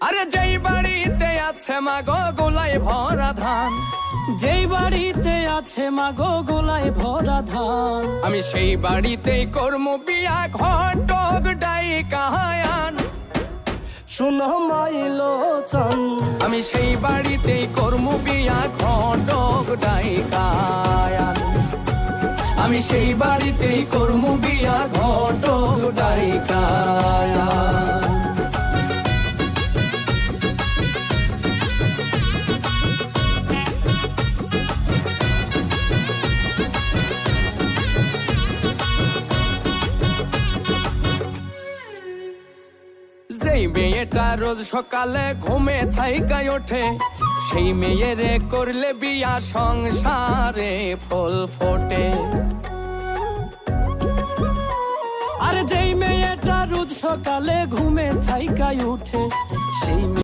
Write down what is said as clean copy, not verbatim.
আরে যেই বাড়িতে আছে মাগো গোলায় ভরা ধান, যেই বাড়িতে আছে মাগো গোলায় ভরা ধান, আমি সেই বাড়িতেই করমু বিয়া ঘটক ডাইকায়ান। শুনো মাইলো চান, আমি সেই বাড়িতেই করমু বিয়া ঘটক ডাইকায়ান। আমি সেই বাড়িতেই করমু বিয়া ঘটক ডাইকায়ান। যেই মেয়েটা রোজ সকালে ঘুমে থাইকায় ওঠে, সেই মেয়েরে করলে বিয়া সংসারে ফুল ফোটে। আর যেই মেয়েটা রোজ সকালে ঘুমে থাইকায় উঠে, সেই